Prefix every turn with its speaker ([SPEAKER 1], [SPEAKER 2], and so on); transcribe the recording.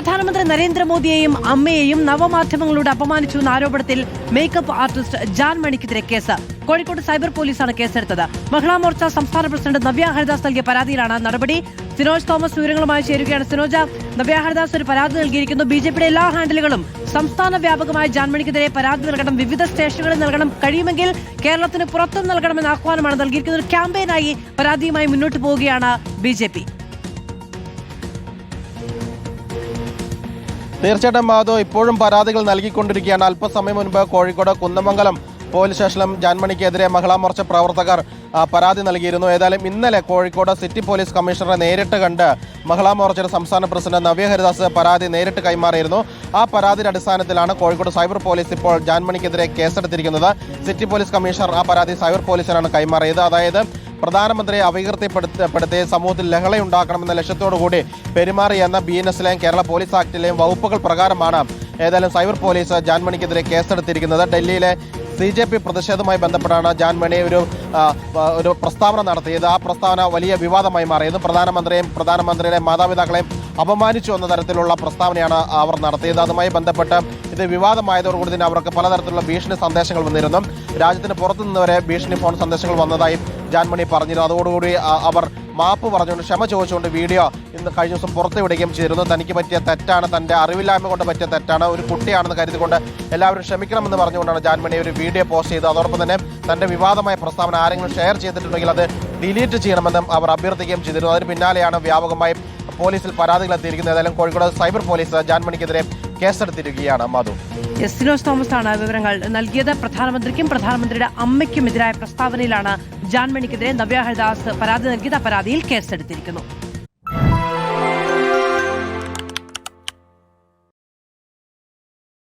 [SPEAKER 1] പ്രധാനമന്ത്രി നരേന്ദ്രമോദിയെയും അമ്മയെയും നവമാധ്യമങ്ങളോട് അപമാനിച്ചു എന്ന ആരോപണത്തിൽ മേക്കപ്പ് ആർട്ടിസ്റ്റ് ജാൻ മണിക്കെതിരെ കേസ്. കോഴിക്കോട് സൈബർ പോലീസാണ് കേസെടുത്തത്. മഹിളാ മോർച്ച സംസ്ഥാന പ്രസിഡന്റ് നവ്യ ഹരിദാസ് നൽകിയ പരാതിയിലാണ് നടപടി. സിനോജ് തോമസ് വിവരങ്ങളുമായി ചേരുകയാണ്. സിനോജ, നവ്യ ഹരിദാസ് ഒരു പരാതി നൽകിയിരിക്കുന്നു. ബിജെപിയുടെ എല്ലാ ഹാൻഡിലുകളും സംസ്ഥാന വ്യാപകമായ ജാൻമണിക്കെതിരെ പരാതി നൽകണം, വിവിധ സ്റ്റേഷനുകളിൽ നൽകണം, കഴിയുമെങ്കിൽ കേരളത്തിന് പുറത്തും നൽകണമെന്ന ആഹ്വാനമാണ് നൽകിയിരിക്കുന്നത്. ഒരു ക്യാമ്പയിനായി പരാതിയുമായി മുന്നോട്ട് പോവുകയാണ് ബിജെപി.
[SPEAKER 2] തീർച്ചയായിട്ടും മാധവ്, ഇപ്പോഴും പരാതികൾ നൽകിക്കൊണ്ടിരിക്കുകയാണ്. അല്പസമയം മുൻപ് കോഴിക്കോട് കുന്നമംഗലം പോലീസ് സ്റ്റേഷനിലും ജാൻമണിക്കെതിരെ മഹിളാ മോർച്ച പ്രവർത്തകർ പരാതി നൽകിയിരുന്നു. ഏതായാലും ഇന്നലെ കോഴിക്കോട് സിറ്റി പോലീസ് കമ്മീഷണറെ നേരിട്ട് കണ്ട് മഹിളാ മോർച്ചയുടെ സംസ്ഥാന പ്രസിഡന്റ് നവ്യ ഹരിദാസ് പരാതി നേരിട്ട് കൈമാറിയിരുന്നു. ആ പരാതിയുടെ അടിസ്ഥാനത്തിലാണ് കോഴിക്കോട് സൈബർ പോലീസ് ഇപ്പോൾ ജാൻമണിക്കെതിരെ കേസെടുത്തിരിക്കുന്നത്. സിറ്റി പോലീസ് കമ്മീഷണർ ആ പരാതി സൈബർ പോലീസിനാണ് കൈമാറിയത്. അതായത് പ്രധാനമന്ത്രിയെ അപകീർത്തിപ്പെടുത്തി സമൂഹത്തിൽ ലഹളയുണ്ടാക്കണമെന്ന ലക്ഷ്യത്തോടുകൂടി പെരുമാറിയെന്ന BNS-ലെയും കേരള പോലീസ് ആക്ടിലെയും വകുപ്പുകൾ പ്രകാരമാണ് ഏതായാലും സൈബർ പോലീസ് ജാൻമണിക്കെതിരെ കേസെടുത്തിരിക്കുന്നത്. ഡൽഹിയിലെ CJP പ്രതിഷേധവുമായി ബന്ധപ്പെട്ടാണ് ജാൻമണി ഒരു പ്രസ്താവന നടത്തിയത്. ആ പ്രസ്താവന വലിയ വിവാദമായി മാറിയത്. പ്രധാനമന്ത്രിയുടെ മാതാപിതാക്കളെയും അപമാനിച്ചു എന്ന തരത്തിലുള്ള പ്രസ്താവനയാണ് അവർ നടത്തിയത്. അതുമായി ബന്ധപ്പെട്ട് ഇത് വിവാദമായതോടുകൂടി തന്നെ അവർക്ക് പലതരത്തിലുള്ള ഭീഷണി സന്ദേശങ്ങൾ വന്നിരുന്നു. രാജ്യത്തിന് പുറത്തുനിന്ന് വരെ ഭീഷണി ഫോൺ സന്ദേശങ്ങൾ വന്നതായി ജാൻമണി പറഞ്ഞിരുന്നു. അതോടുകൂടി അവർ മാപ്പ് പറഞ്ഞുകൊണ്ട് ക്ഷമ ചോദിച്ചുകൊണ്ട് വീഡിയോ ഇന്ന് കഴിഞ്ഞ ദിവസം പുറത്തുവിടുകയും ചെയ്തിരുന്നു. തനിക്ക് പറ്റിയ തെറ്റാണ്, തൻ്റെ അറിവില്ലായ്മ കൊണ്ട് പറ്റിയ തെറ്റാണ്, ഒരു കുട്ടിയാണെന്ന് കരുതിക്കൊണ്ട് എല്ലാവരും ക്ഷമിക്കണമെന്ന് പറഞ്ഞുകൊണ്ടാണ് ജാൻമണി ഒരു വീഡിയോ പോസ്റ്റ് ചെയ്തത്. അതോടൊപ്പം തന്നെ തൻ്റെ വിവാദമായ പ്രസ്താവന ആരെങ്കിലും ഷെയർ ചെയ്തിട്ടുണ്ടെങ്കിൽ അത് ഡിലീറ്റ് ചെയ്യണമെന്നും അവർ അഭ്യർത്ഥിക്കുകയും ചെയ്തിരുന്നു. അതിന് പിന്നാലെയാണ് വ്യാപകമായി പോലീസിൽ പരാതികൾ എത്തിയിരിക്കുന്നത്. ഏതായാലും കോഴിക്കോട് സൈബർ പോലീസ് ജാൻമണിക്കെതിരെ കേസെടുത്തിരിക്കുകയാണ്. മധു,
[SPEAKER 1] സിനോജ് തോമസ് ആണ് വിവരങ്ങൾ നൽകിയത്. പ്രധാനമന്ത്രിക്കും പ്രധാനമന്ത്രിയുടെ അമ്മയ്ക്കും എതിരായ പ്രസ്താവനയിലാണ് ജാൻമണിക്കെതിരെ നവ്യ ഹരിദാസ് പരാതി നൽകിയത്. പരാതിയിൽ കേസെടുത്തിരിക്കുന്നു.